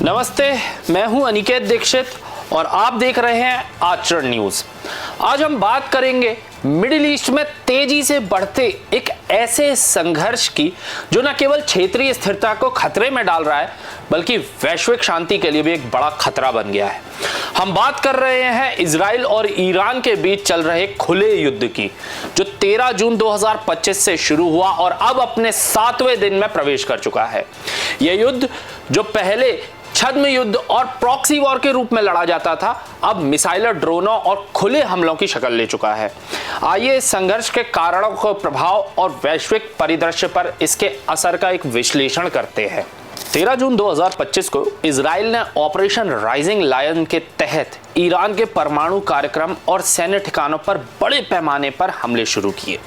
नमस्ते, मैं हूं अनिकेत दीक्षित और आप देख रहे हैं आचरण न्यूज। आज हम बात करेंगे मिडिल ईस्ट में तेजी से बढ़ते एक ऐसे संघर्ष की जो न केवल क्षेत्रीय स्थिरता को खतरे में डाल रहा है बल्कि वैश्विक शांति के लिए भी एक बड़ा खतरा बन गया है। हम बात कर रहे हैं इजराइल और ईरान के बीच चल रहे खुले युद्ध की, जो 13 जून 2025 से शुरू हुआ और अब अपने 7वें दिन में प्रवेश कर चुका है। यह युद्ध जो पहले छद्म युद्ध और प्रॉक्सी वॉर के रूप में लड़ा जाता था, अब मिसाइलर, ड्रोनों और खुले हमलों की शक्ल ले चुका है। आइए इस संघर्ष के कारणों को, प्रभाव और वैश्विक परिदृश्य पर इसके असर का एक विश्लेषण करते हैं। 13 जून 2025 को इजराइल ने ऑपरेशन राइजिंग लायन के तहत ईरान के परमाणु कार्यक्रम और सैन्य ठिकानों पर बड़े पैमाने पर हमले शुरू किए।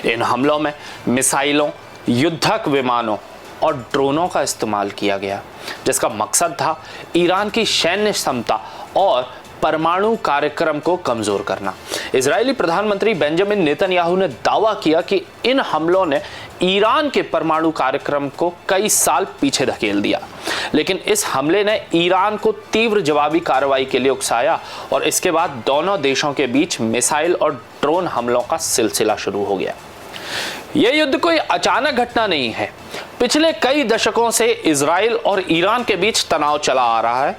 इन हमलों में मिसाइलों, युद्धक विमानों और ड्रोनों का इस्तेमाल किया गया, जिसका मकसद था ईरान की सैन्य क्षमता और परमाणु कार्यक्रम को कमजोर करना। इजरायली प्रधानमंत्री बेंजामिन नेतन्याहू ने दावा किया कि इन हमलों ने ईरान के परमाणु कार्यक्रम को कई साल पीछे धकेल दिया, लेकिन इस हमले ने ईरान को तीव्र जवाबी कार्रवाई के लिए उकसाया और इसके बाद दोनों देशों के बीच मिसाइल और ड्रोन हमलों का सिलसिला शुरू हो गया। यह युद्ध कोई अचानक घटना नहीं है। पिछले कई दशकों से इजराइल और ईरान के बीच तनाव चला आ रहा है।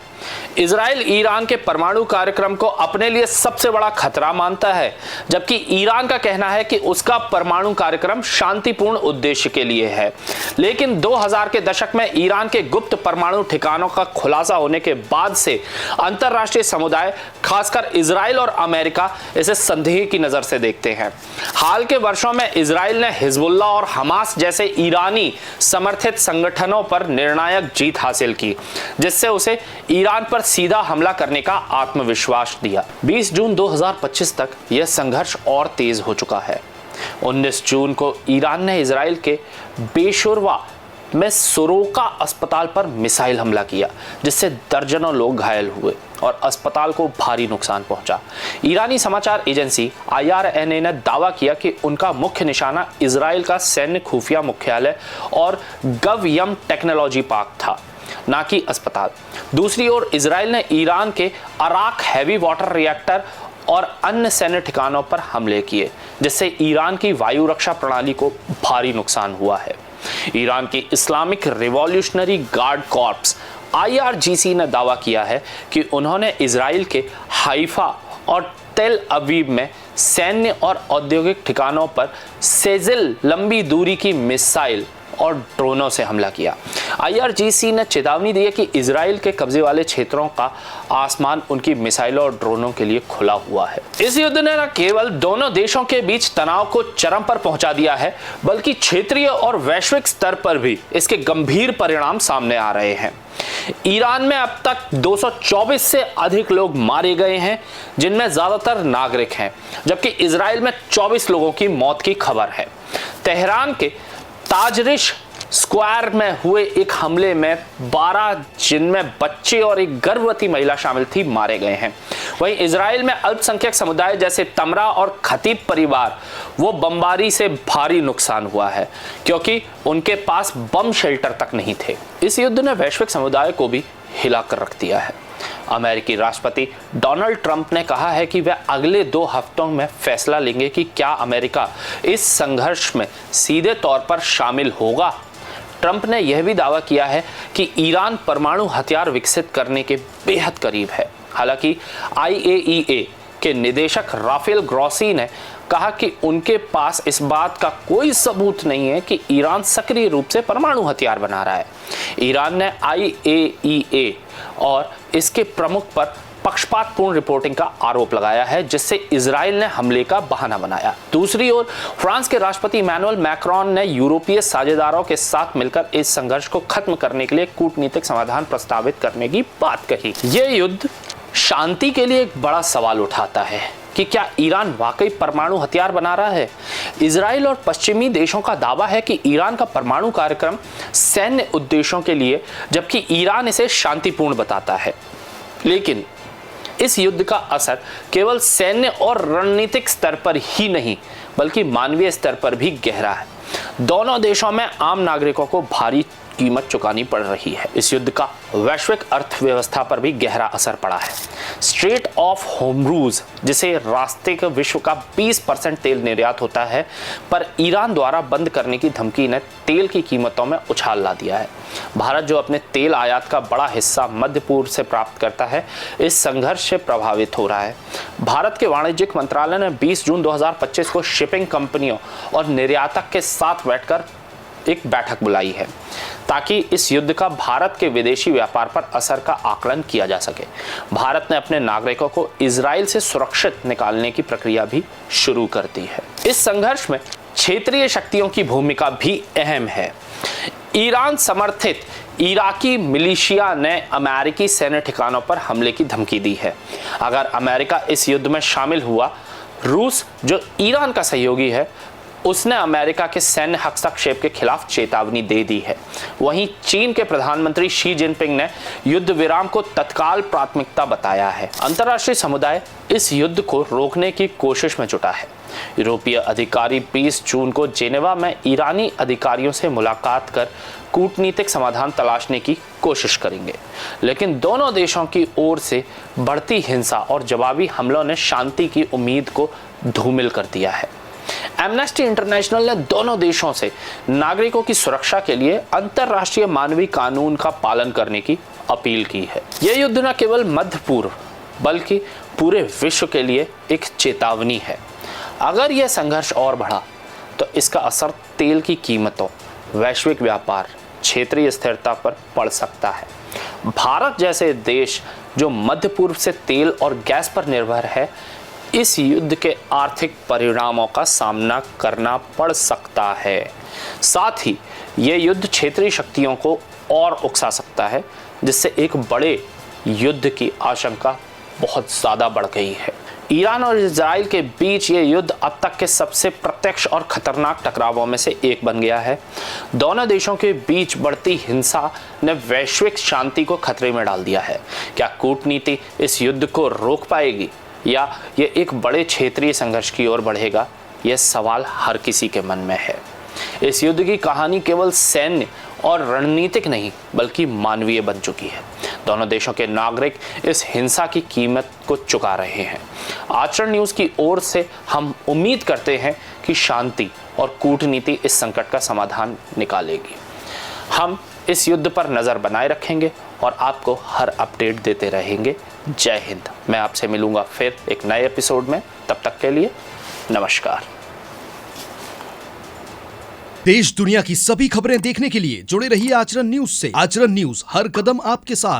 इजराइल ईरान के परमाणु कार्यक्रम को अपने लिए सबसे बड़ा खतरा मानता है, जबकि ईरान का कहना है कि उसका परमाणु कार्यक्रम शांतिपूर्ण उद्देश्य के लिए है। लेकिन 2000 के दशक में ईरान के गुप्त परमाणु ठिकानों का खुलासा होने के बाद से अंतर्राष्ट्रीय समुदाय, खासकर इजराइल और अमेरिका, इसे संदेह की नजर से देखते हैं। हाल के वर्षों में इजराइल ने हिजबुल्लाह और हमास जैसे ईरानी समर्थित संगठनों पर निर्णायक जीत हासिल की, जिससे उसे ईरान पर सीधा हमला करने का आत्मविश्वास दिया। 20 जून 2025 तक यह संघर्ष और तेज हो चुका है। 19 जून को ईरान ने इजराइल के बेशुरवा में सोरोका अस्पताल पर मिसाइल हमला किया, जिससे दर्जनों लोग घायल हुए और अस्पताल को भारी नुकसान पहुंचा। ईरानी समाचार एजेंसी IRNA ने दावा किया कि उनका मुख्य निशाना इजराइल का सैन्य खुफिया मुख्यालय और गवयम टेक्नोलॉजी पार्क था, ना कि अस्पताल। दूसरी ओर इजराइल ने ईरान के अराक हैवी वाटर रिएक्टर और अन्य सैन्य ठिकानों पर हमले किए, जिससे ईरान की वायु रक्षा प्रणाली को भारी नुकसान हुआ है। ईरान की Islamic revolutionary guard corps IRGC ने दावा किया है कि उन्होंने इजराइल के हाइफा और तेल अवीव में सैन्य और औद्योगिक ठिकानों पर सेजिल लंबी दूरी की मिसाइल और ड्रोनों से हमला किया। IRGC ने चेतावनी दी है कि इजराइल के कब्जे वाले क्षेत्रों का आसमान उनकी मिसाइलों और ड्रोनों के लिए खुला हुआ है। इस युद्ध ने न केवल दोनों देशों के बीच तनाव को चरम पर पहुंचा दिया है, बल्कि क्षेत्रीय और वैश्विक स्तर पर भी इसके गंभीर परिणाम सामने आ रहे हैं। ईरान में अब तक 224 से अधिक लोग मारे गए हैं, जिनमें ज्यादातर नागरिक हैं, जबकि इजराइल में 24 लोगों की मौत की खबर है। तेहरान के ताजरिश स्क्वायर में हुए एक हमले में 12, जिनमें बच्चे और एक गर्भवती महिला शामिल थी, मारे गए हैं। वहीं इजराइल में अल्पसंख्यक समुदाय जैसे तमरा और खतीब परिवार, वो बमबारी से भारी नुकसान हुआ है, क्योंकि उनके पास बम शेल्टर तक नहीं थे। इस युद्ध ने वैश्विक समुदाय को भी हिलाकर रख दिया है। अमेरिकी राष्ट्रपति डोनाल्ड ट्रंप ने कहा है कि वह अगले 2 हफ्तों में फैसला लेंगे कि क्या अमेरिका इस संघर्ष में सीधे तौर पर शामिल होगा। ट्रंप ने यह भी दावा किया है कि ईरान परमाणु हथियार विकसित करने के बेहद करीब है। हालांकि IAEA के निदेशक राफेल ग्रॉसी ने कहा कि उनके पास इस बात का कोई सबूत नहीं है कि ईरान सक्रिय रूप से परमाणु हथियार बना रहा है। ईरान ने IAEA और इसके प्रमुख पर पक्षपातपूर्ण रिपोर्टिंग का आरोप लगाया है, जिससे इजराइल ने हमले का बहाना बनाया। दूसरी ओर फ्रांस के राष्ट्रपति इमैनुअल मैक्रोन ने यूरोपीय साझेदारों के साथ मिलकर इस संघर्ष को खत्म करने के लिए कूटनीतिक समाधान प्रस्तावित करने की बात कही। यह युद्ध शांति के लिए एक बड़ा सवाल उठाता है कि क्या ईरान वाकई परमाणु हथियार बना रहा है। इजराइल और पश्चिमी देशों का दावा है कि ईरान का परमाणु कार्यक्रम सैन्य उद्देश्यों के लिए, जबकि ईरान इसे शांतिपूर्ण बताता है। लेकिन इस युद्ध का असर केवल सैन्य और रणनीतिक स्तर पर ही नहीं, बल्कि मानवीय स्तर पर भी गहरा है। दोनों देशों में आम नागरिकों को भारी कीमत चुकानी पड़ रही है। इस युद्ध का वैश्विक अर्थव्यवस्था पर भी गहरा असर पड़ा है। स्ट्रेट ऑफ होर्मुज़, जिसे रास्ते के विश्व का 20% तेल निर्यात होता है, पर ईरान द्वारा बंद करने की धमकी ने तेल की कीमतों में उछाल ला दिया है। भारत, जो अपने तेल आयात का बड़ा हिस्सा मध्य पूर्व से प्राप्त करता है, इस संघर्ष से प्रभावित हो रहा है। भारत के वाणिज्यिक मंत्रालय ने 20 जून 2025 को शिपिंग कंपनियों और निर्यातक के साथ बैठकर एक बैठक बुलाई है, ताकि इस युद्ध का भारत के विदेशी व्यापार पर असर का आकलन किया जा सके। भारत ने अपने नागरिकों को इजराइल से सुरक्षित निकालने की प्रक्रिया भी शुरू कर दी है। इस संघर्ष में क्षेत्रीय शक्तियों की भूमिका भी अहम है। ईरान समर्थित इराकी मिलिशिया ने अमेरिकी सैन्य ठिकानों पर हमले की धमकी दी है। अगर अमेरिका इस युद्ध में शामिल हुआ, रूस, जो ईरान का सहयोगी है, उसने अमेरिका के सैन्य हस्तक्षेप के खिलाफ चेतावनी दे दी है। वहीं चीन के प्रधानमंत्री शी जिनपिंग ने युद्ध विराम को तत्काल प्राथमिकता बताया है। अंतर्राष्ट्रीय समुदाय इस युद्ध को रोकने की कोशिश में जुटा है। यूरोपीय अधिकारी 20 जून को जेनेवा में ईरानी अधिकारियों से मुलाकात कर कूटनीतिक समाधान तलाशने की कोशिश करेंगे, लेकिन दोनों देशों की ओर से बढ़ती हिंसा और जवाबी हमलों ने शांति की उम्मीद को धूमिल कर दिया है। एमनेस्टी इंटरनेशनल ने दोनों देशों से नागरिकों की सुरक्षा के लिए अंतर्राष्ट्रीय मानवीय कानून का पालन करने की अपील की है। यह युद्ध न केवल मध्य पूर्व बल्कि पूरे विश्व के लिए एक चेतावनी है। अगर यह संघर्ष और बढ़ा तो इसका असर तेल की कीमतों, वैश्विक व्यापार, क्षेत्रीय स्थिरता पर पड़ सकता है। भारत जैसे देश जो मध्य पूर्व से तेल और गैस पर निर्भर है, इस युद्ध के आर्थिक परिणामों का सामना करना पड़ सकता है। साथ ही यह युद्ध क्षेत्रीय शक्तियों को और उकसा सकता है, जिससे एक बड़े युद्ध की आशंका बहुत ज़्यादा बढ़ गई है। ईरान और इजराइल के बीच ये युद्ध अब तक के सबसे प्रत्यक्ष और खतरनाक टकरावों में से एक बन गया है। दोनों देशों के बीच बढ़ती हिंसा ने वैश्विक शांति को खतरे में डाल दिया है। क्या कूटनीति इस युद्ध को रोक पाएगी या ये एक बड़े क्षेत्रीय संघर्ष की ओर बढ़ेगा? यह सवाल हर किसी के मन में है। इस युद्ध की कहानी केवल सैन्य और रणनीतिक नहीं बल्कि मानवीय बन चुकी है। दोनों देशों के नागरिक इस हिंसा की कीमत को चुका रहे हैं। आचरण न्यूज़ की ओर से हम उम्मीद करते हैं कि शांति और कूटनीति इस संकट का समाधान निकालेगी। हम इस युद्ध पर नज़र बनाए रखेंगे और आपको हर अपडेट देते रहेंगे। जय हिंद। मैं आपसे मिलूंगा फिर एक नए एपिसोड में। तब तक के लिए नमस्कार। देश दुनिया की सभी खबरें देखने के लिए जुड़े रहिए आचरण न्यूज से। आचरण न्यूज, हर कदम आपके साथ।